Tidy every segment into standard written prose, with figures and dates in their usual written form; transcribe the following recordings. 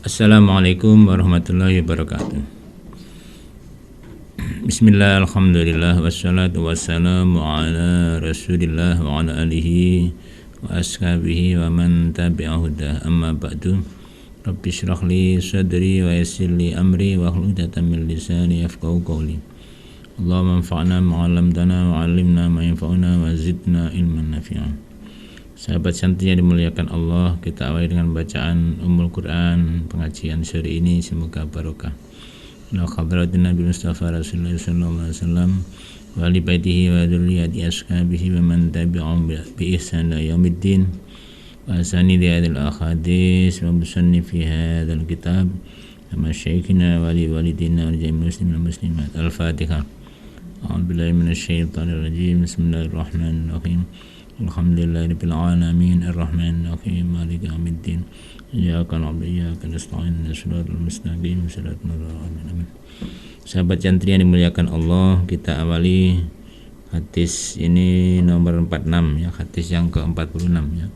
Assalamualaikum warahmatullahi wabarakatuh. Bismillah, alhamdulillah, wassalatu wassalamu ala rasulillah wa ala alihi wa ashabihi wa man tabi'ahudah, amma ba'du. Rabbi syrah li sadri wa yassir li amri wa hlul 'uqdatam min lisani yafqahu qawli. Allahumma anfa'na ma 'allamtana wa 'allimna ma yanfa'una wa zidna ilman nafi'a. Sahabat santri yang dimuliakan Allah, kita awali dengan bacaan Ummul Quran pengajian sore ini, semoga barokah. La hadratin Nabi Mustafa Rasulullah sallallahu alaihi wasallam wa ali baitihi wa dzurriyyati ashabihi wa man tabi'ahum bi ihsan ila yaumiddin. Wa asani li hadhil ahadits wa musannif fi hadzal kitab sama syekhina wa li walidina wa jami'il muslimin wal muslimat. Al-Fatihah. A'udzu billahi minasyaitonir rajim. Bismillahirrahmanirrahim. Alhamdulillahirabbil alamin arrahmanir rahim maliki yaumiddin iyyaka na'budu wa iyyaka nasta'in ihdinas mustaqim shiratal ladzina. Sahabat santri yang dimuliakan Allah, kita awali hadis ini nomor 46 ya, hadis yang ke-46 ya.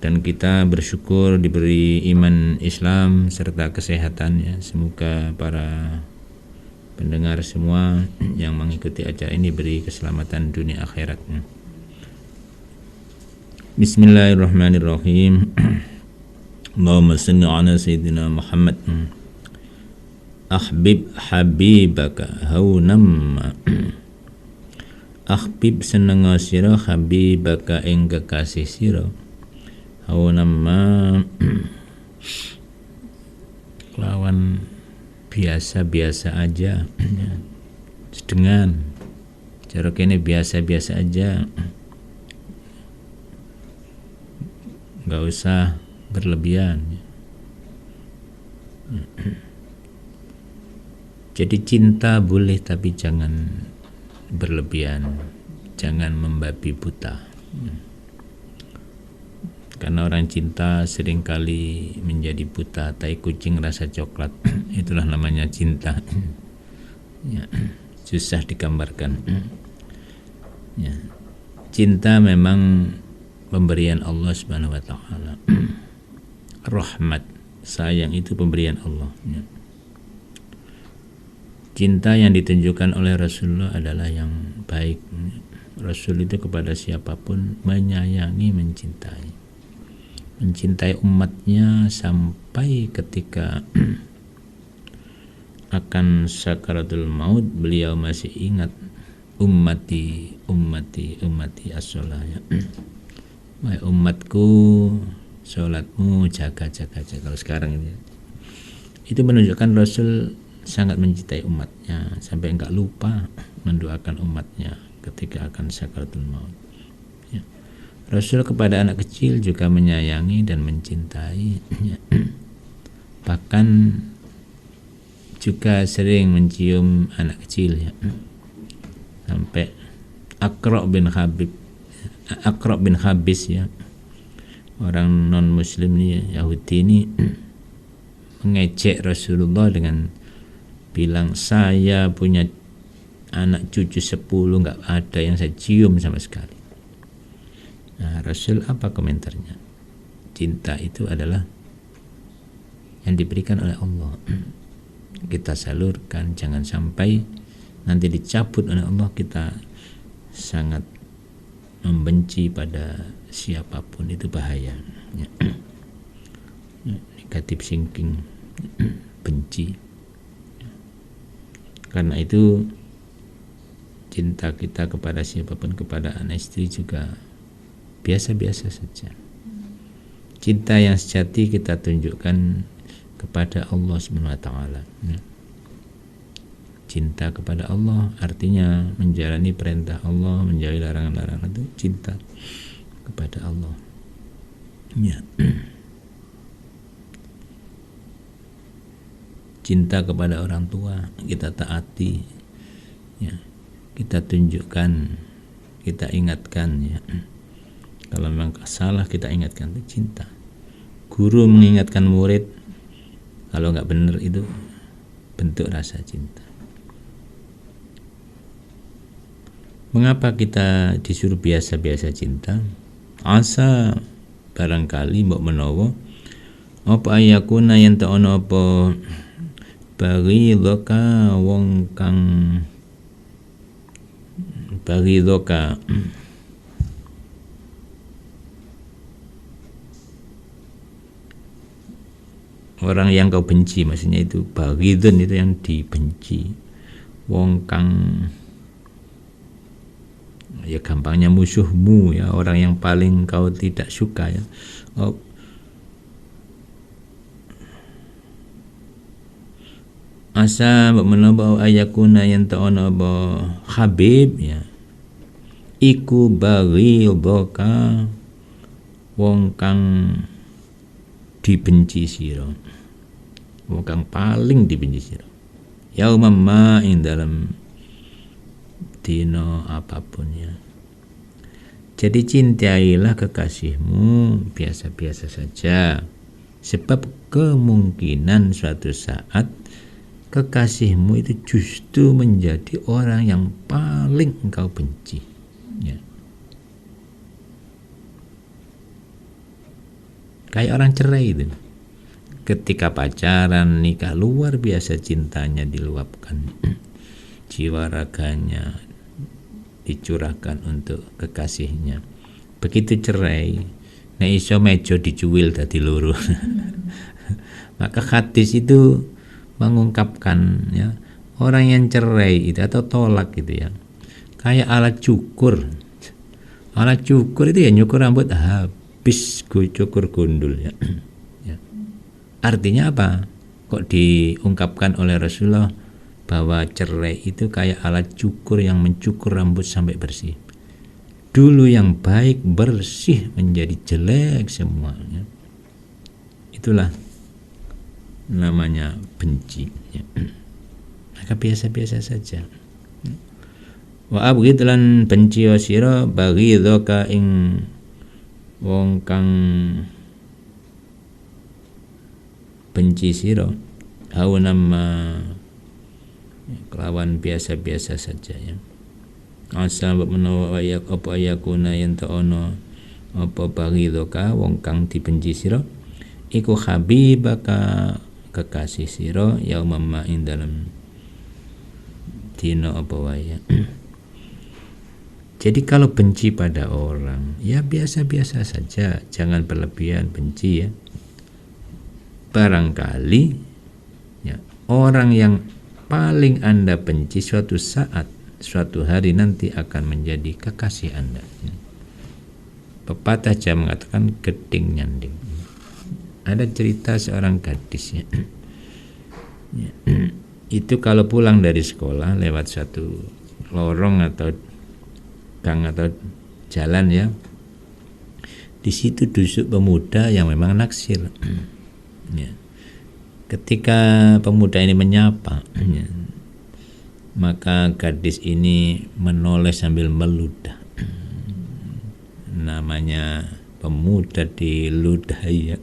Dan kita bersyukur diberi iman Islam serta kesehatan ya. Semoga para pendengar semua yang mengikuti acara ini beri keselamatan dunia akhiratnya. Bismillahirrahmanirrahim. Allahumma salli ala sayyidina Muhammad. Ahbib habibaka haunam. Ahbib seneng sira habibaka ing kekasih sira. Haunam lawan biasa-biasa aja. Sedengan. Cara kene biasa-biasa aja. Gak usah berlebihan. Jadi cinta boleh, tapi jangan berlebihan, jangan membabi buta. Karena orang cinta seringkali menjadi buta, tai kucing rasa coklat. Itulah namanya cinta. Ya, susah digambarkan. Ya, cinta memang pemberian Allah Subhanahu wa taala. Rahmat, sayang itu pemberian Allah ya. Cinta yang ditunjukkan oleh Rasulullah adalah yang baik. Rasul itu kepada siapapun menyayangi, mencintai. Mencintai umatnya sampai ketika akan sakaratul maut beliau masih ingat ummati as-shalah ya. Wahai umatku, sholatmu jaga. Kalau sekarang ini, itu menunjukkan Rasul sangat mencintai umatnya sampai enggak lupa mendoakan umatnya ketika akan sakaratul maut. Ya. Rasul kepada anak kecil juga menyayangi dan mencintai. Ya. Bahkan juga sering mencium anak kecil. Ya. Sampai Aqra' bin Habis ya, orang non muslim ini, Yahudi ini mengejek Rasulullah dengan bilang, saya punya anak cucu 10 nggak ada yang saya cium sama sekali. Nah, Rasul apa komentarnya? Cinta itu adalah yang diberikan oleh Allah, kita salurkan, jangan sampai nanti dicabut oleh Allah. Kita sangat membenci pada siapapun, itu bahaya ya. Negatif thinking, benci. Karena itu cinta kita kepada siapapun, kepada anak istri juga biasa-biasa saja. Cinta yang sejati kita tunjukkan kepada Allah Subhanahu wa taala ya. Cinta kepada Allah artinya menjalani perintah Allah, menjauhi larangan-larangan, itu cinta kepada Allah. Ya. Cinta kepada orang tua, kita taati, ya. Kita tunjukkan, kita ingatkan, ya. Kalau memang salah kita ingatkan, itu cinta. Guru mengingatkan murid, kalau nggak benar itu bentuk rasa cinta. Mengapa kita disuruh biasa-biasa cinta? Asa barangkali mbok menawa apa ayakuna yen ta ana apa baghidaka wong kang baghidaka orang yang kau benci, maksudnya itu baghidun itu yang dibenci, wong kang ya gampangnya musuhmu ya, orang yang paling kau tidak suka ya. Asa menapa ayakuna yang ta'ana ba habib ya iku baghidaka wong kang dibenci sira, wong kang paling dibenci sira yaumam ma ing dalam dina apapun ya. Jadi cintailah kekasihmu biasa-biasa saja, sebab kemungkinan suatu saat kekasihmu itu justru menjadi orang yang paling engkau benci ya. Kayak orang cerai itu, ketika pacaran nikah luar biasa cintanya diluapkan, jiwa raganya dicurahkan untuk kekasihnya. Begitu cerai, nek iso mejo dicuwil dadi loro. Maka hadis itu mengungkapkan ya, orang yang cerai itu atau tolak gitu ya, kayak alat cukur. Alat cukur itu ya nyukur rambut habis cukur gundul ya. Ya. Artinya apa? Kok diungkapkan oleh Rasulullah bahwa cerai itu kayak alat cukur yang mencukur rambut sampai bersih. Dulu yang baik bersih menjadi jelek semuanya. Itulah namanya benci ya. Maka biasa-biasa saja. Wa abghid lan benci sira baghidaka ing wong kang benci sira haunama kelawan biasa-biasa saja ya. Asa menawa apa ayakuna yen ta ana apa baghidaka wong kang dibenci sira iku habibaka kekasih sira yaumama ing dalam dina apa wae. Jadi kalau benci pada orang ya biasa-biasa saja, jangan berlebihan benci ya. Barangkali ya, orang yang paling Anda benci suatu saat, suatu hari nanti akan menjadi kekasih Anda ya. Pepatah Jawa mengatakan geding nyanding. Ada cerita seorang gadis ya. Ya. Itu kalau pulang dari sekolah lewat satu lorong atau gang atau jalan ya, di situ duduk pemuda yang memang naksir ya. Ketika pemuda ini menyapa ya, maka gadis ini menoleh sambil meludah. Namanya pemuda diludahi ya,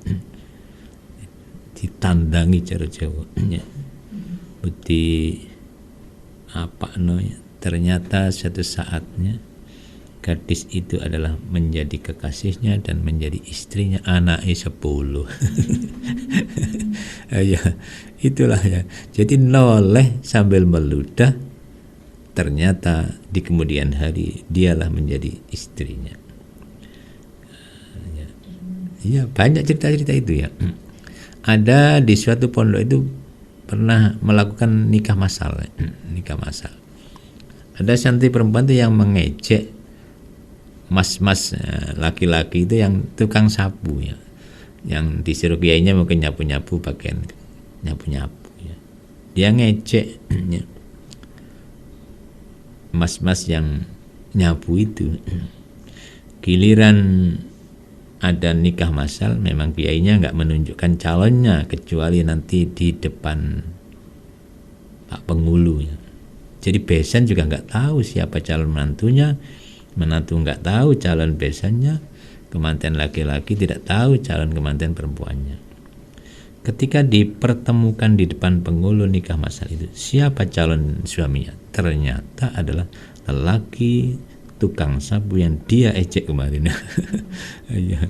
ditandangi cara Jawa ya. Bukti apa no ya? Ternyata suatu saatnya gadis itu adalah menjadi kekasihnya dan menjadi istrinya, anaknya 10. Ya, itulah ya. Jadi noleh sambil meludah, ternyata di kemudian hari dialah menjadi istrinya. Ya, banyak cerita-cerita itu ya. Ada di suatu pondok itu pernah melakukan nikah massal. Nikah massal. Ada santri perempuan itu yang mengejek mas-mas laki-laki itu yang tukang sapu ya, yang disuruh kiainya mungkin nyapu-nyapu pakaian, nyapu-nyapu ya. Dia ngejek ya, mas-mas yang nyapu itu. Giliran ada nikah massal, memang kiainya nggak menunjukkan calonnya kecuali nanti di depan Pak Penghulu ya. Jadi besan juga nggak tahu siapa calon menantunya, menantu nggak tahu calon besannya, kemanten laki-laki tidak tahu calon kemanten perempuannya. Ketika dipertemukan di depan penghulu nikah massal itu, siapa calon suaminya? Ternyata adalah lelaki tukang sapu yang dia ejek kemarin. Ya.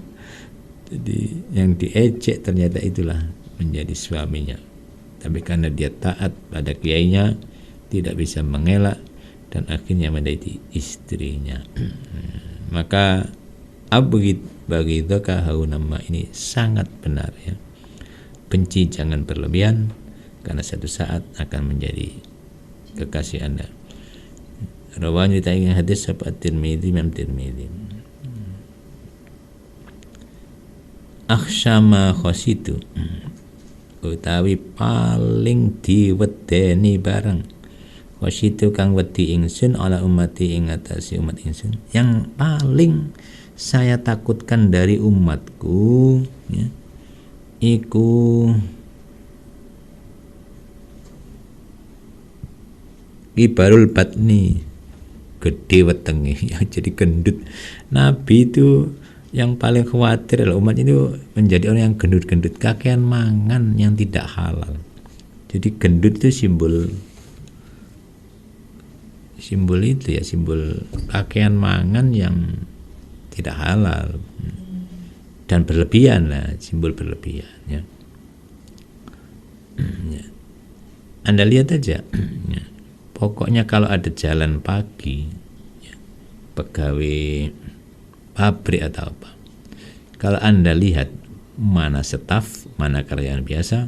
Jadi yang diejek ternyata itulah menjadi suaminya. Tapi karena dia taat pada kiainya, tidak bisa mengelak, dan akhirnya menjadi istrinya. Maka abghidaka haunama ini sangat benar ya. Benci jangan berlebihan, karena satu saat akan menjadi kekasih Anda. Rawan ditayangkan hadis sahabat Tirmidzi, Imam Tirmidzi. Akhsyama khositu, utawi paling diwedeni barang, khositu kang wedi ingsun ala ummati ing atase umat ingsun, yang paling saya takutkan dari umatku ya, iku kibarul batni, gede wetenge ya, jadi gendut. Nabi itu yang paling khawatir adalah umat itu menjadi orang yang gendut-gendut, kakean mangan yang tidak halal. Jadi gendut itu simbol itu ya, simbol kakean mangan yang tidak halal dan berlebihan lah, simbol berlebihan ya. Ya. Anda lihat aja ya. Pokoknya kalau ada jalan pagi ya, pegawai pabrik atau apa, kalau Anda lihat mana staf, mana karyawan biasa,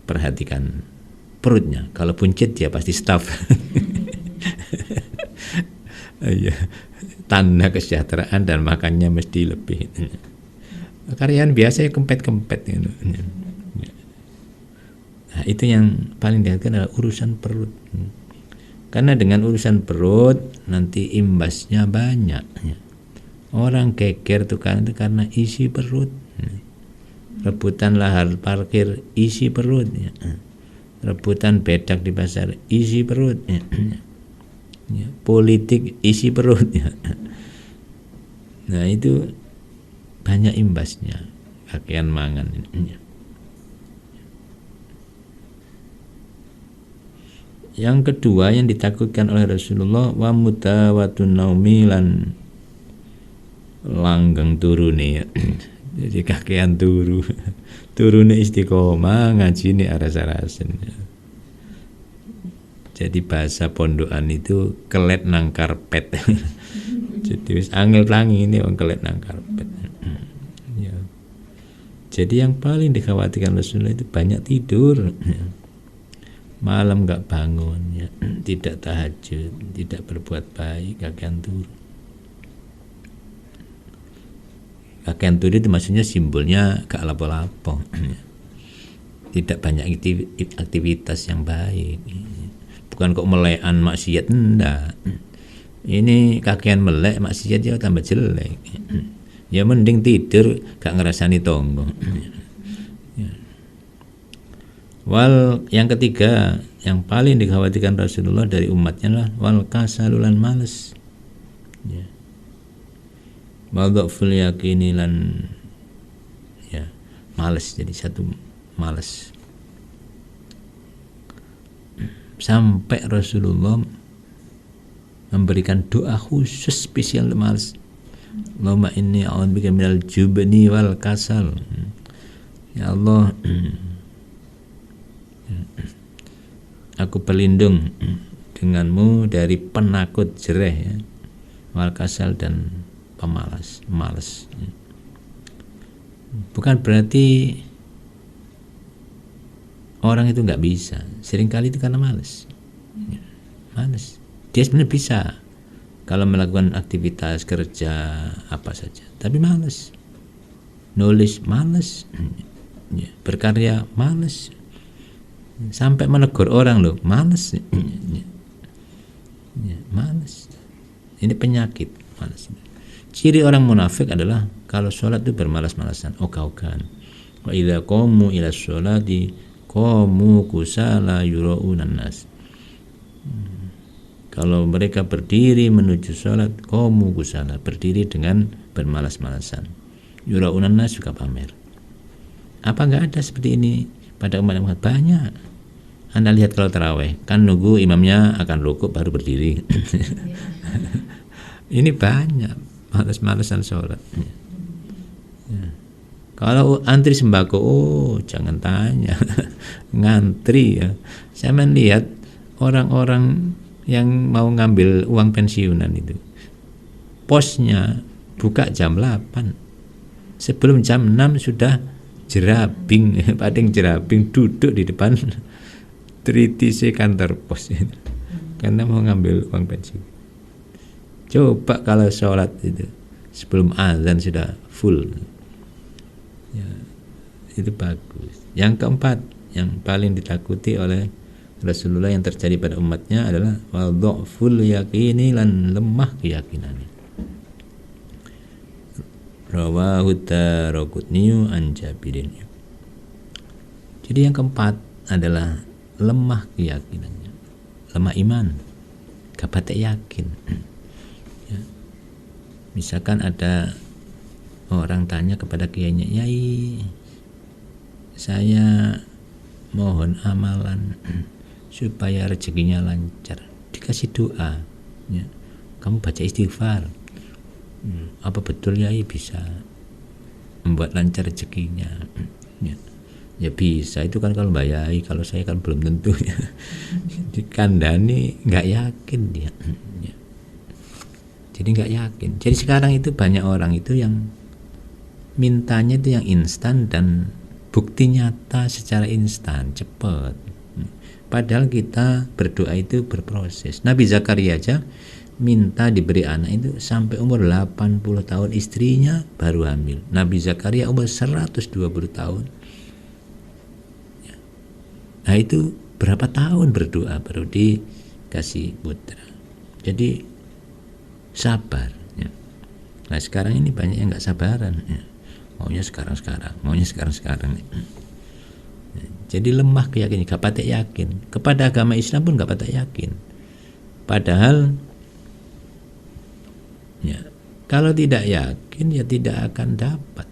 perhatikan perutnya. Kalau buncit dia pasti staf. Ya, tanda kesejahteraan dan makannya mesti lebih. Karyawan biasa ya kempet-kempet gitu. Nah, itu yang paling dilihatkan adalah urusan perut. Karena dengan urusan perut nanti imbasnya banyak ya. Orang geger tukang itu karena isi perut. Rebutan lahar parkir isi perut ya. Rebutan bedak di pasar isi perut ya. Ya, politik isi perut ya. Nah itu banyak imbasnya kakean mangan ya. Yang kedua yang ditakutkan oleh Rasulullah, wa mutawatun naumi lan langgeng turune ya. Jadi kakean turune istiqomah ngajine aras-arasen ya. Jadi bahasa pondokan itu kelet nang karpet. Jadi wis angel tangi ini wong kelet nang karpet. Ya. Jadi yang paling dikhawatirkan Rasulullah itu banyak tidur. Ya. Malam enggak bangun ya, tidak tahajud, tidak berbuat baik, kakean turu. Kakean turu itu maksudnya simbolnya gak lapo-lapo. Tidak banyak aktivitas yang baik. Bukan kok melekan maksiat, enggak. Ini kakean melek maksiat ya tambah jelek. Ya mending tidur gak ngerasani tonggo. Wal yang ketiga yang paling dikhawatirkan Rasulullah dari umatnya adalah wal kasalulan males. Ya. Wal dhaful yakini lan ya males, jadi satu males. Sampai Rasulullah memberikan doa khusus spesial untuk males. Allahumma inni a'udzubika minal jubni wal kasal. Ya Allah, aku berlindung denganmu dari penakut jereh ya, wal kasal dan pemalas, malas. Bukan berarti orang itu nggak bisa. Seringkali itu karena malas. Malas. Dia sebenarnya bisa kalau melakukan aktivitas kerja apa saja, tapi malas. Nulis malas, berkarya malas. Sampai menegur orang loh, malas. Malas. Ini penyakit, malas. Ciri orang munafik adalah kalau sholat itu bermalas-malasan, ogah-ogahan. Wa idza qamu ila sholati qamu kusala yuraunan nas. Kalau mereka berdiri menuju sholat, qamu kusala, berdiri dengan bermalas-malasan. Yuraunan nas juga pamer. Apa enggak ada seperti ini pada umat Muhammad? Banyak. Anda lihat kalau taraweh kan nunggu imamnya akan rukuk baru berdiri. Ini banyak malas-malasan sholat. Ya. Kalau antri sembako, oh jangan tanya. Ngantri ya. Saya melihat orang-orang yang mau ngambil uang pensiunan itu, posnya buka jam 8, sebelum jam 6 sudah jerabing, padeng jerabing duduk di depan tritise kantor pos karena mau ngambil uang pensiun. Coba kalau sholat itu sebelum azan sudah full ya, itu bagus. Yang keempat yang paling ditakuti oleh Rasulullah yang terjadi pada umatnya adalah wadhaful yaqini, lan lemah keyakinannya. Rawahu Daraqutni an Jabirin. Jadi yang keempat adalah lemah keyakinannya, lemah iman, gak patek yakin. Ya. Misalkan ada orang tanya kepada kiainya, "Yai, saya mohon amalan supaya rezekinya lancar." Dikasih doa, ya. Kamu baca istighfar. Apa betul Yai bisa membuat lancar rezekinya? Ya. Ya bisa, itu kan kalau Mbak Yai, kalau saya kan belum tentu ya. Dikandani nggak yakin dia. Ya. Jadi nggak yakin. Jadi sekarang itu banyak orang itu yang mintanya itu yang instan dan bukti nyata secara instan, cepat. Padahal kita berdoa itu berproses. Nabi Zakaria aja minta diberi anak itu sampai umur 80 tahun, istrinya baru hamil. Nabi Zakaria umur 120 tahun. Nah itu berapa tahun berdoa baru dikasih putra. Jadi sabar ya. Nah sekarang ini banyak yang nggak sabaran ya. Maunya sekarang-sekarang, maunya sekarang-sekarang. Jadi lemah keyakinan, gak patek yakin. Kepada agama Islam pun gak patek yakin. Padahal ya, kalau tidak yakin ya tidak akan dapat.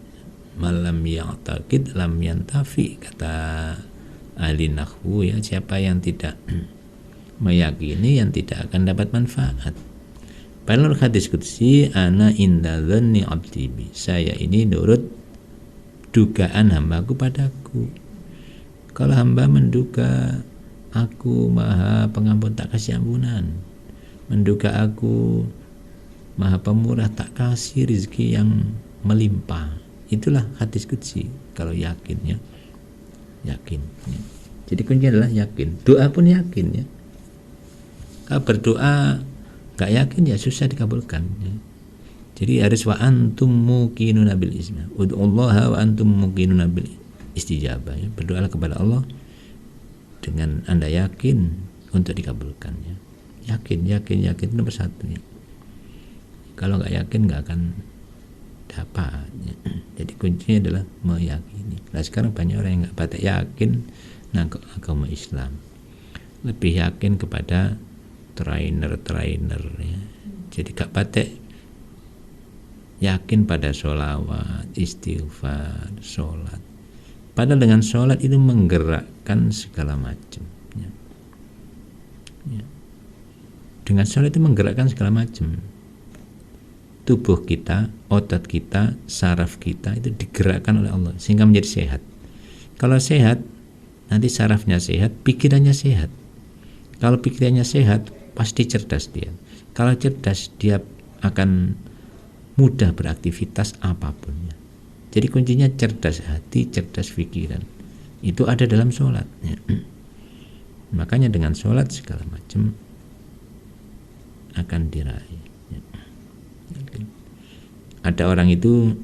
Malam ya'taqid lam yantafi, kata ahli nahwu ya. Siapa yang tidak meyakini yang tidak akan dapat manfaat. Padahal hadis qudsi, ana inda dhanni abdi bi, saya ini nurut dugaan hambaku padaku. Kalau hamba menduga aku maha pengampun tak kasih ampunan, menduga aku maha pemurah tak kasih rezeki yang melimpah, itulah hadis qudsi. Kalau yakin ya, yakin ya. Jadi kuncinya adalah yakin. Doa pun yakin ya. Kalau berdoa gak yakin ya susah dikabulkan ya. Jadi harus wa antum muqinuna bil isma, ud'ullaha wa antum muqinuna bil istijabah ya. Berdoalah kepada Allah dengan Anda yakin untuk dikabulkan ya. Yakin nomor satu ya. Kalau nggak yakin nggak akan dapat ya. Jadi kuncinya adalah meyakini. Nah sekarang banyak orang yang nggak patek yakin nah agama Islam, lebih yakin kepada trainer ya. Jadi gak patek yakin pada sholawat, istighfar, sholat. Padahal dengan sholat itu menggerakkan segala macam ya. Ya. Dengan sholat itu menggerakkan segala macam. Tubuh kita, otot kita, saraf kita itu digerakkan oleh Allah sehingga menjadi sehat. Kalau sehat, nanti sarafnya sehat, pikirannya sehat. Kalau pikirannya sehat, pasti cerdas dia. Kalau cerdas, dia akan mudah beraktivitas apapun ya. Jadi kuncinya cerdas hati, cerdas pikiran. Itu ada dalam sholat ya. Makanya dengan sholat segala macam akan diraih ya. Ada orang itu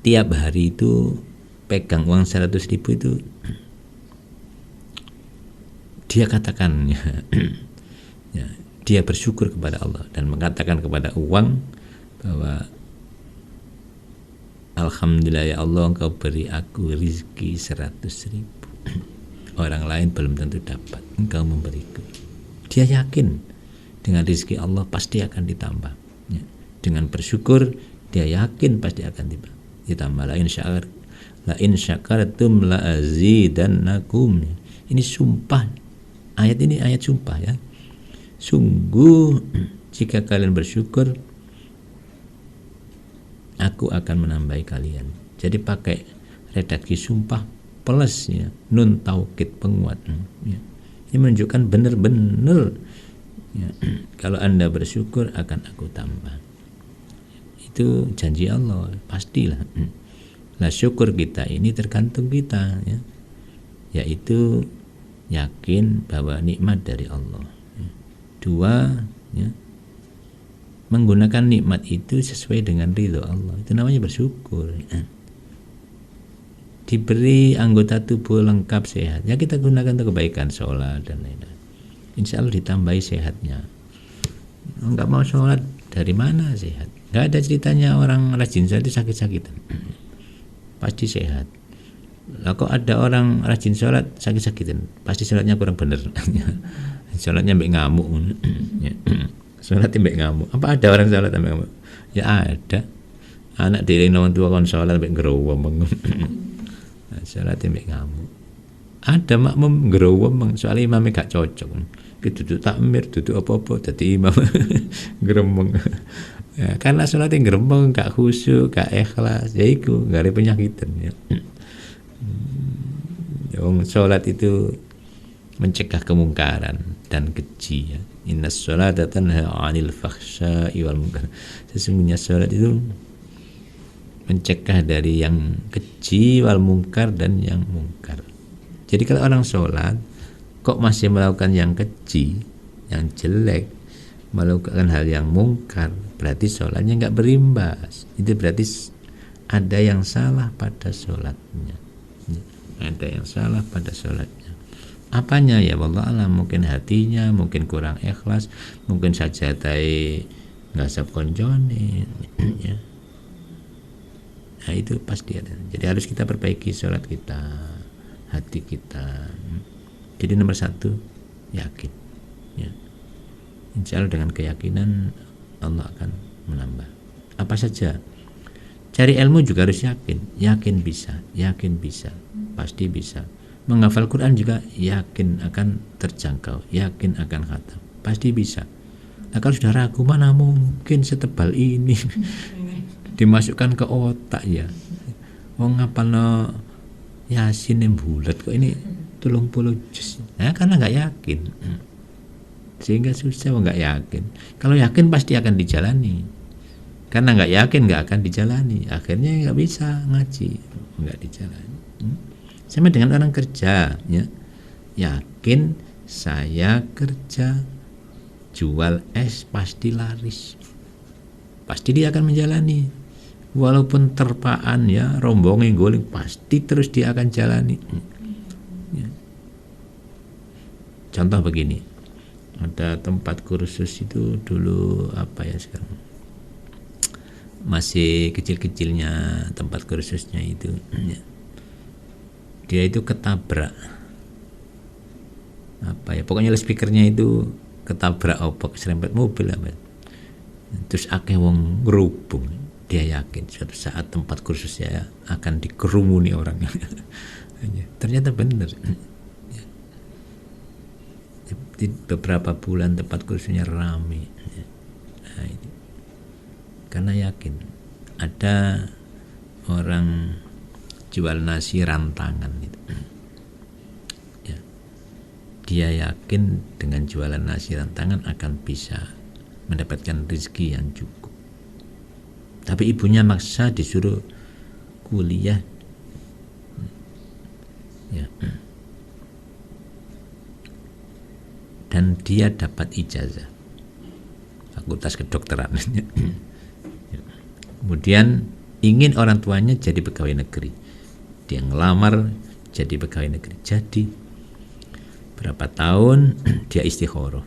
tiap hari itu pegang uang 100.000 itu dia katakan ya, ya, dia bersyukur kepada Allah dan mengatakan kepada uang bahwa alhamdulillah ya Allah, engkau beri aku rizki 100.000. Orang lain belum tentu dapat, engkau memberiku. Dia yakin dengan rizki Allah pasti akan ditambah ya. Dengan bersyukur dia yakin pasti akan ditambah. La in syakartum la azidannakum. Ini sumpah, ayat ini ayat sumpah ya. Sungguh jika kalian bersyukur, aku akan menambahi kalian. Jadi pakai redaksi sumpah plus ya, nun taukid penguat ya. Ini menunjukkan benar-benar ya, kalau Anda bersyukur akan aku tambah. Itu janji Allah, pastilah. Nah, syukur kita ini tergantung kita ya, yaitu yakin bahwa nikmat dari Allah ya. Dua ya, menggunakan nikmat itu sesuai dengan ridho Allah, itu namanya bersyukur ya. Diberi anggota tubuh lengkap sehat ya, kita gunakan untuk kebaikan, sholat dan lain-lain, insya Allah ditambahi sehatnya. Enggak mau sholat, dari mana sehat? Enggak ada ceritanya orang rajin sholat itu sakit-sakitan, pasti sehat. Lah kok ada orang rajin sholat sakit-sakitan, pasti sholatnya kurang bener. Sholatnya mbek ngamuk. Sholat mbek ngamuk. Apa ada orang sholat mbek ngamuk? Ya ada. Anak diri orang tua kon sholat mbek ngerowong. Sholat mbek ngamuk. Ada makmum ngerowong soalnya imamnya gak cocok. Duduk takmir, duduk apa-apa dadi imam. Gremeng. Ya, karena sholatnya gremeng, gak khusyuk, gak ikhlas, ya iku gak ada penyakitan ya. Sholat itu mencegah kemungkaran dan keji ya. Innas sholata tanha 'anil fahsya'i wal munkar. Sesungguhnya sholat itu mencegah dari yang keji wal munkar dan yang mungkar. Jadi kalau orang sholat kok masih melakukan yang keji, yang jelek, melakukan hal yang mungkar, berarti sholatnya enggak berimbas. Itu berarti ada yang salah pada sholatnya. Ada yang salah pada sholatnya. Apanya ya wallah alam, mungkin hatinya, mungkin kurang ikhlas, mungkin sajadah nggak sab konjone ya. Nah itu pasti ada. Jadi harus kita perbaiki sholat kita, hati kita. Jadi nomor satu yakin ya. Insya Allah dengan keyakinan Allah akan menambah. Apa saja, cari ilmu juga harus yakin bisa, pasti bisa. Menghafal Quran juga yakin akan terjangkau, yakin akan khatam, pasti bisa. Nah kalau sudah ragu, mana mungkin setebal ini dimasukkan ke otak ya. Wong ngapalno Yasin yang bulat kok ini 30 juz. Nah karena nggak yakin, sehingga susah. Nggak yakin. Kalau yakin pasti akan dijalani. Karena nggak yakin nggak akan dijalani. Akhirnya nggak bisa ngaji, nggak dijalani. Sama dengan orang kerja ya. Yakin saya kerja jual es pasti laris, pasti dia akan menjalani. Walaupun terpaan ya, rombongin guling, pasti terus dia akan jalani ya. Contoh begini, ada tempat kursus itu dulu apa ya, sekarang masih kecil-kecilnya tempat kursusnya itu ya. Dia itu ketabrak apa ya, pokoknya speakernya itu ketabrak apa, keserempet mobil apa. Terus akeh wong ngerubung. Dia yakin suatu saat tempat kursusnya akan dikerumuni orang. Ternyata benar. Di beberapa bulan tempat kursusnya ramai. Nah, ini. Karena yakin ada orang jual nasi rantangan itu. Ya. Dia yakin dengan jualan nasi rantangan akan bisa mendapatkan rezeki yang cukup. Tapi ibunya maksa disuruh kuliah ya. Dan dia dapat ijazah fakultas kedokteran. Kemudian ingin orang tuanya jadi pegawai negeri. Dia ngelamar jadi pegawai negeri. Jadi berapa tahun dia istikharah.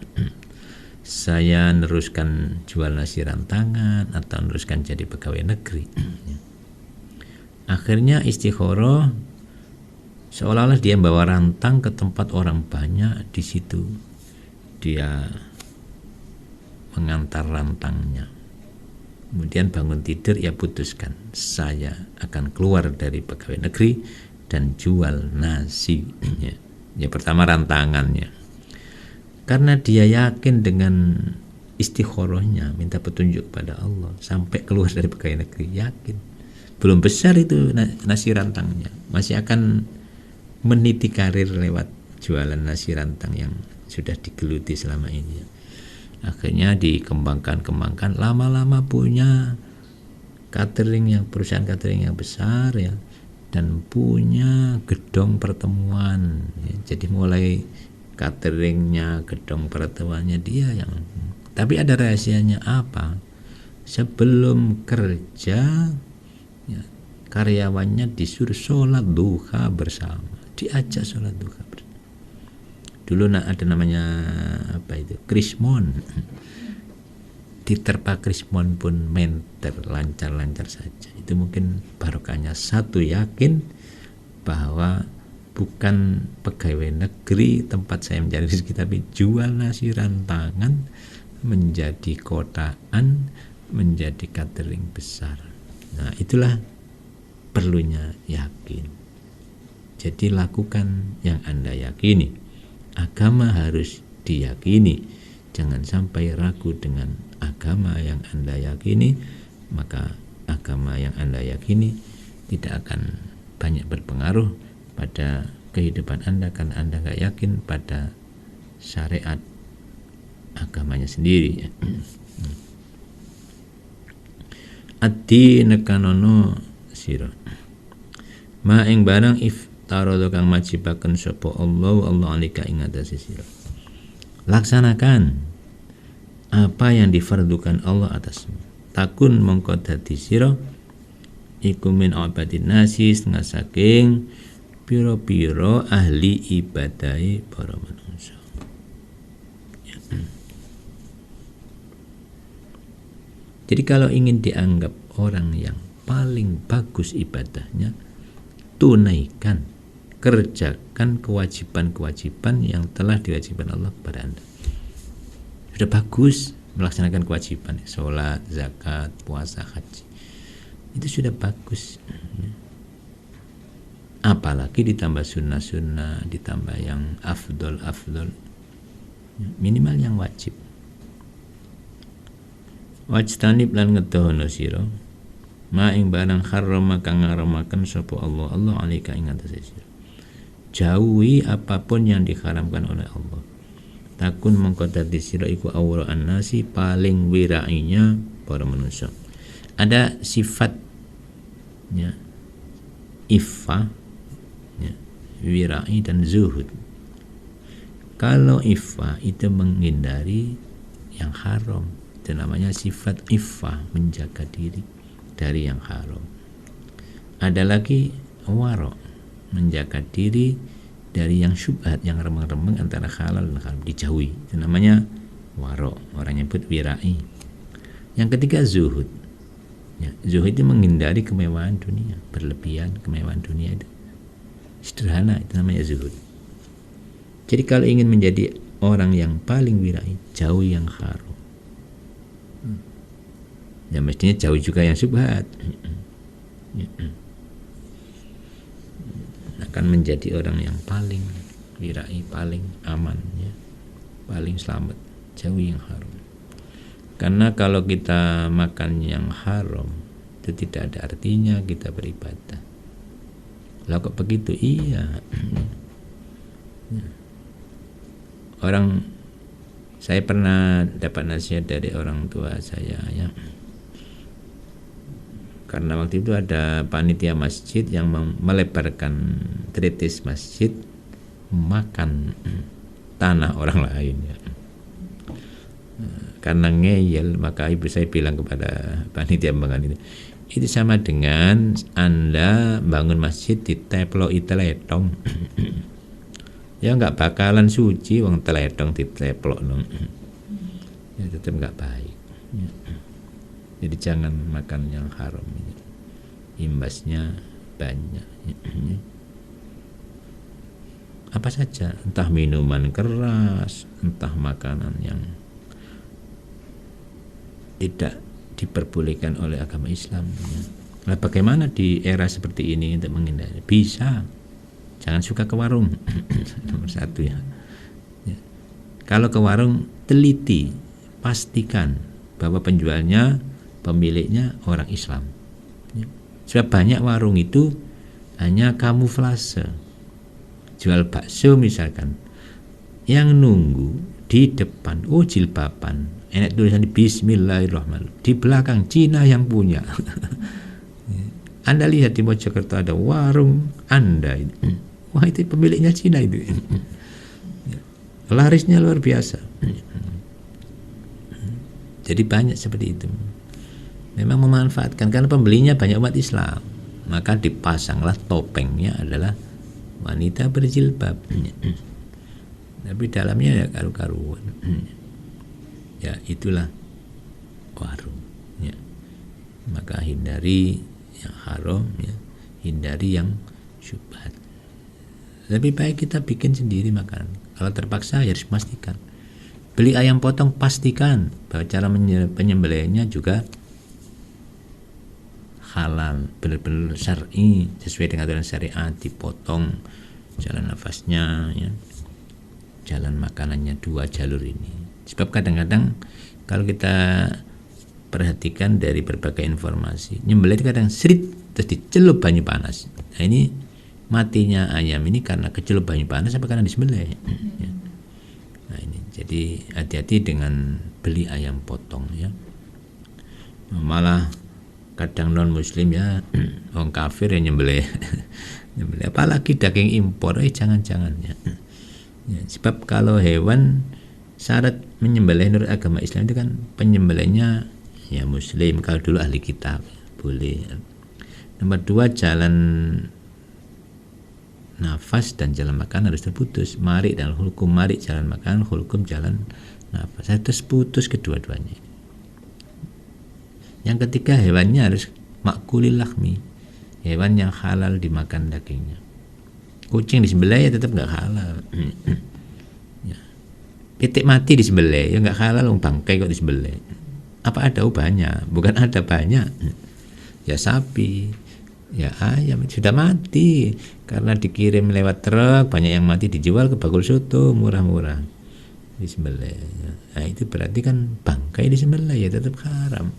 Saya neruskan jual nasi rantangan atau neruskan jadi pegawai negeri. Akhirnya istikharah, seolah-olah dia bawa rantang ke tempat orang banyak. Di situ dia mengantar rantangnya. Kemudian bangun tidur, ia putuskan, saya akan keluar dari pegawai negeri dan jual nasi. Ya pertama rantangannya. Karena dia yakin dengan istikharahnya, minta petunjuk pada Allah sampai keluar dari pegawai negeri, yakin. Belum besar itu nasi rantangnya, masih akan meniti karir lewat jualan nasi rantang yang sudah digeluti selama ini. Akhirnya dikembangkan, lama-lama punya perusahaan catering yang besar ya, dan punya gedung pertemuan ya. Jadi mulai cateringnya, gedung pertemuannya dia yang. Tapi ada rahasianya apa? Sebelum kerja ya, karyawannya disuruh sholat duha bersama, diajak sholat duha bersama. Dulu ada namanya apa itu, krismon. Diterpa krismon pun menter, lancar-lancar saja. Itu mungkin barokahnya. Satu, yakin bahwa bukan pegawai negeri tempat saya mencari rezeki, tapi jual nasi rantangan, menjadi kotaan, menjadi catering besar. Nah itulah perlunya yakin. Jadi lakukan yang Anda yakini. Agama harus diyakini. Jangan sampai ragu dengan agama yang Anda yakini, maka agama yang Anda yakini tidak akan banyak berpengaruh pada kehidupan Anda, karena Anda gak yakin pada syariat agamanya sendiri. Ati nekanono sira ma ing barang iftaradha kang majibaken sapa Allah alika ing atase sira. Laksanakan apa yang difardukan Allah atasmu. Takun mongko dadi sira iku min abadin nasi, setengah saking piro-piro ahli ibadahi para manusia. Jadi kalau ingin dianggap orang yang paling bagus ibadahnya, tunaikan, kerjakan kewajiban-kewajiban yang telah diwajibkan Allah kepada Anda. Sudah bagus melaksanakan kewajiban, sholat, zakat, puasa, haji, itu sudah bagus. Apalagi ditambah sunnah-sunnah, ditambah yang afdol, minimal yang wajib. Wajtanib lan ngedono sira ma ing barang harrama kang ngaramaken sapa Allah alika ing atase sira. Jauhi apapun yang diharamkan oleh Allah. Takun mongko dadi sira iku awra'an nasi, paling wirainya para manusia. Ada sifatnya iffah ya, wirai dan zuhud. Kalau iffah itu menghindari yang haram, itu namanya sifat iffah, menjaga diri dari yang haram. Ada lagi waro, menjaga diri dari yang syubhat, yang remeng-remeng antara halal dan haram, dijauhi, itu namanya waro, orang nyebut wirai. Yang ketiga zuhud ya, zuhud itu menghindari kemewahan dunia, berlebihan kemewahan dunia itu sederhana, itu namanya zuhud. Jadi kalau ingin menjadi orang yang paling wirai, jauhi yang haram. Ya mestinya jauh juga yang syubhat. Akan menjadi orang yang paling wirai, paling aman ya, paling selamat, jauh yang haram. Karena kalau kita makan yang haram, itu tidak ada artinya kita beribadah. Lah kok begitu? Iya. Saya pernah dapat nasihat dari orang tua saya ya. Karena waktu itu ada panitia masjid yang melebarkan tritis masjid, makan tanah orang lain ya. Karena ngeyel, maka ibu saya bilang kepada panitia pembangunan itu sama dengan Anda bangun masjid diteploi teletong. Ya nggak bakalan suci, wong teletong diteplok no. Ya tetap nggak baik ya. Jadi jangan makan yang haram, imbasnya banyak. Apa saja, entah minuman keras, entah makanan yang tidak diperbolehkan oleh agama Islam. Nah, bagaimana di era seperti ini untuk menghindari? Bisa, Jangan suka ke warung. Nomor satu ya. Kalau ke warung, teliti, pastikan bahwa penjualnya, pemiliknya orang Islam. Sebab banyak warung itu hanya kamuflase. Jual bakso misalkan, yang nunggu di depan, jilbaban, enak tulisan di Bismillahirrahmanirrahim, di belakang Cina yang punya. Anda lihat di Mojokerto ada warung Anda ini. Wah, itu pemiliknya Cina itu. Larisnya luar biasa. Jadi banyak seperti itu. Memang memanfaatkan karena pembelinya banyak umat Islam. Maka dipasanglah topengnya adalah wanita berjilbab. Tapi dalamnya ya karu-karuan. Ya itulah warung. Ya. Maka hindari yang haram, ya. Hindari yang syubhat. Lebih baik kita bikin sendiri makanan. Kalau terpaksa ya harus pastikan. Beli ayam potong, pastikan bahwa cara penyembelihnya juga halal, benar-benar syar'i, sesuai dengan aturan syariat, dipotong jalan nafasnya, ya. Jalan makanannya 2 jalur ini. Sebab kadang-kadang kalau kita perhatikan dari berbagai informasi, nyembelih itu kadang serit terus dicelup banyu panas. Nah ini matinya ayam ini karena kecelup banyu panas apa karena disembelih? Ya. Nah ini jadi hati-hati dengan beli ayam potong ya. Malah kadang non muslim ya, orang kafir yang nyembelih. Nyembelih apalagi daging impor, jangan-jangan ya. Ya, sebab kalau hewan syarat menyembelih menurut agama Islam itu kan penyembelihnya ya muslim, kalau dulu ahli kitab boleh. Nomor 2, jalan nafas dan jalan makan harus terputus. Mari dan hulkum, mari jalan makan, hulkum jalan nafas harus putus kedua-duanya. Yang ketiga, hewannya harus makulil lahmi, hewan yang halal dimakan dagingnya. Kucing disembelih ya tetap nggak halal. Ya. Pitik mati disembelih ya nggak halal, bangkai kok disembelih. Apa ada banyak? Bukan ada banyak. Ya sapi, ya ayam sudah mati karena dikirim lewat truk, banyak yang mati dijual ke bakul soto murah-murah disembelih. Ya. Nah itu berarti kan bangkai disembelih ya tetap haram.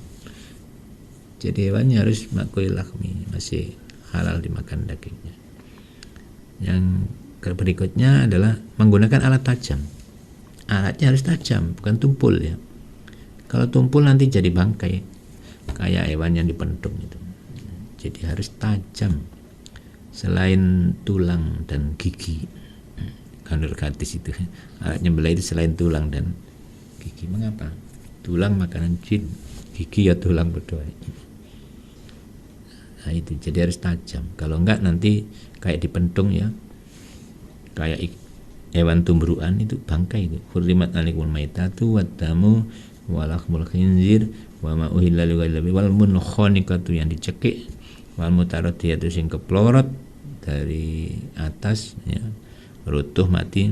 Jadi hewannya harus makulil lahmi, masih halal dimakan dagingnya. Yang berikutnya adalah menggunakan alat tajam. Alatnya harus tajam, bukan tumpul ya. Kalau tumpul nanti jadi bangkai, kayak hewan yang dipentung itu. Jadi harus tajam. Selain tulang dan gigi, kanur gratis itu. Alat nyembelih itu selain tulang dan gigi. Mengapa? Tulang makanan jin, gigi ya tulang berdoa. Nah itu jadi harus tajam. Kalau enggak nanti kayak dipentung ya, kayak hewan tumburuan itu bangkai itu. Hurrimat alaikumul maitatu waddamu walahmul khinzir wa ma uhilla lighairillahi wal munkhaniqatu yang dicekik, wal mutaradiyatu sing keplorot dari atas ya, rutuh mati,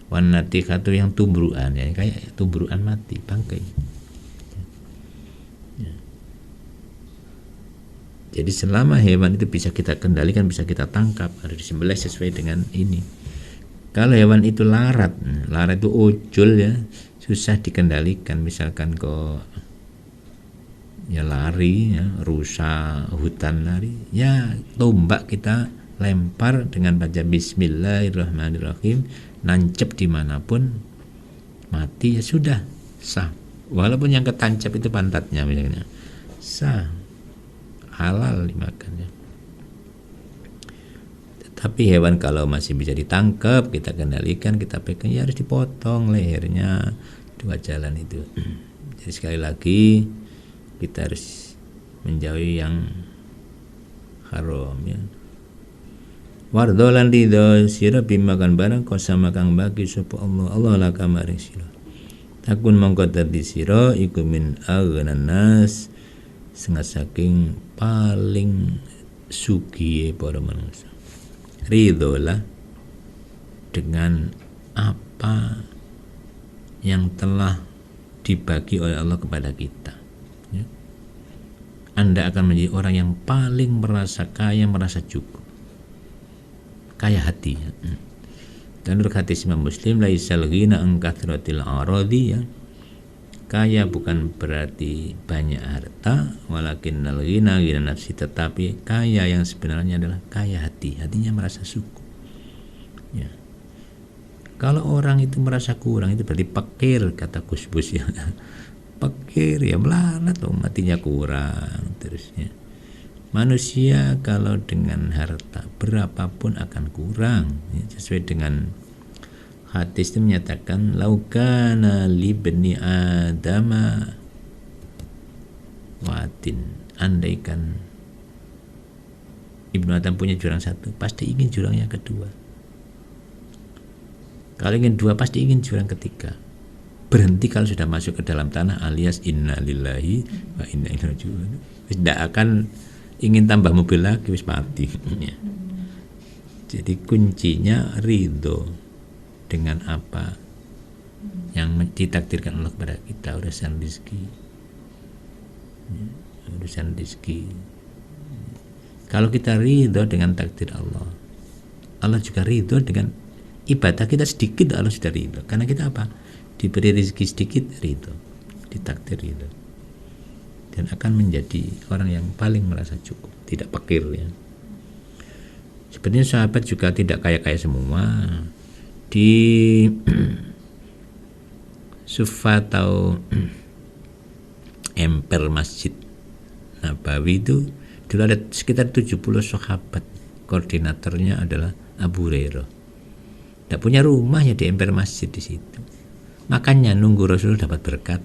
wan natikatu yang tumburuan ya, kayak tumburuan mati bangkai. Jadi selama hewan itu bisa kita kendalikan, bisa kita tangkap, harus disembelih sesuai dengan ini. Kalau hewan itu larat itu ujul ya, susah dikendalikan. Misalkan kok ya lari ya, rusa hutan lari, ya tombak kita lempar dengan baca Bismillahirrahmanirrahim, nancep dimanapun, mati ya sudah sah. Walaupun yang ketancap itu pantatnya misalnya, sah, halal dimakannya. Tapi hewan kalau masih bisa ditangkap, kita kendalikan, kita pegang, ya harus dipotong lehernya 2 jalan itu. Jadi sekali lagi kita harus menjauhi yang haram ya. Wardolan ridho sira bimakan barang kosama kang bagi sapa Allah laka maring sira. Takun mongko dadi sira iku min aghanan nas, setengah saking paling sugih para manusia. Ridholah dengan apa yang telah dibagi oleh Allah kepada kita ya. Anda akan menjadi orang yang paling merasa kaya, merasa cukup. kaya hati. Dan menurut hadis Imam Muslim, laisal ghina an kathratil aradi, ya. Kaya bukan berarti banyak harta, walakinnal ghina ghina nafsi, tetapi kaya yang sebenarnya adalah kaya hati. Hatinya merasa syukur. Ya. Kalau orang itu merasa kurang, itu berarti fakir, kata Gus Bus, ya. Fakir, ya melarat, matinya kurang terusnya. Manusia kalau dengan harta berapapun akan kurang, ya, sesuai dengan hadis itu menyatakan laukana libni adama watin, andaikan Ibnu Adam punya jurang satu, pasti ingin jurang yang kedua. Kalau ingin dua, pasti ingin jurang ketiga. Berhenti kalau sudah masuk ke dalam tanah, alias inna lillahi wa inna ilaihi raji'un. Tidak akan ingin tambah mobil lagi, wis mati. Ya. Jadi kuncinya ridho dengan apa yang ditakdirkan Allah kepada kita, urusan rezeki. Ya, urusan rezeki. Kalau kita ridho dengan takdir Allah, Allah juga ridho dengan ibadah kita sedikit, Allah sudah ridho. Karena kita apa? Diberi rezeki sedikit, ridho, ditakdir ridho, dan akan menjadi orang yang paling merasa cukup, tidak fakir, ya. Sebenarnya sahabat juga tidak kaya-kaya semua. Di Sufa atau emper Masjid Nabawi itu dulu ada sekitar 70 sahabat. Koordinatornya adalah Abu Hurairah. Tidak punya rumah, ya di emper masjid di situ. Makanya nunggu Rasul dapat berkat.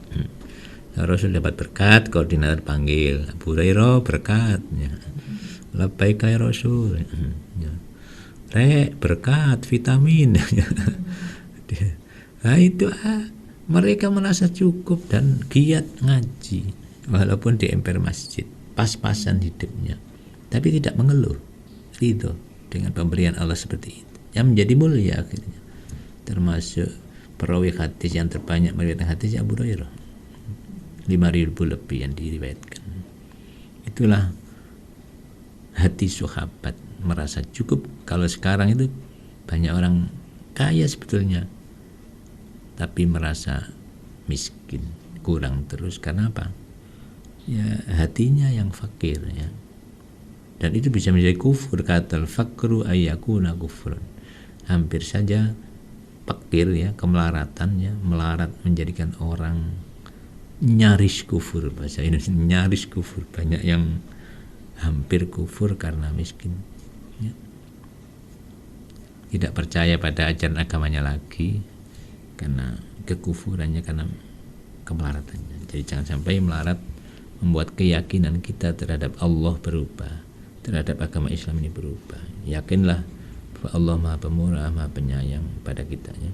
Rasul dapat berkat, koordinator panggil Abu Hurairah berkat. Ya. Labbaik ya Rasul. Ya. Rek berkat vitamin. Nah itu mereka merasa cukup dan giat ngaji walaupun di emper masjid, pas-pasan hidupnya, tapi tidak mengeluh, ridho dengan pemberian Allah seperti itu. Yang menjadi mulia akhirnya, termasuk perawi hadis yang terbanyak meriwayatkan hadis Abu Hurairah, 5.000 lebih yang diriwayatkan. Itulah hati sahabat, merasa cukup. Kalau sekarang itu banyak orang kaya sebetulnya, tapi merasa miskin, kurang terus. Karena apa? Ya hatinya yang fakir, ya. Dan itu bisa menjadi kufur. Katal fakru ayyakuna kufrun. Hampir saja fakir, ya, kemelaratannya, melarat menjadikan orang nyaris kufur. Bahasa Indonesia nyaris kufur. Banyak yang hampir kufur karena miskin, ya. Tidak percaya pada ajaran agamanya lagi karena kekufurannya, karena kemelaratannya. Jadi jangan sampai melarat membuat keyakinan kita terhadap Allah berubah, terhadap agama Islam ini berubah. Yakinlah bahwa Allah Maha Pemurah, Maha Penyayang pada kita, ya.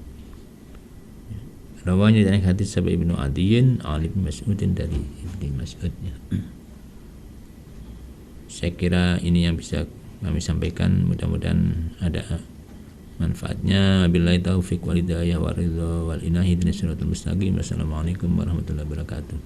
Rawanya dari hadis sahabat Ibnu Adiyin Ali bin Mas'udin dari Ibnu Mas'ud, ya. Saya kira ini yang bisa kami sampaikan, mudah-mudahan ada manfaatnya. Wabillahi taufiq wal hidayah wa ridha wal inayah ihdinas siratal mustaqim. Wassalamualaikum warahmatullahi wabarakatuh.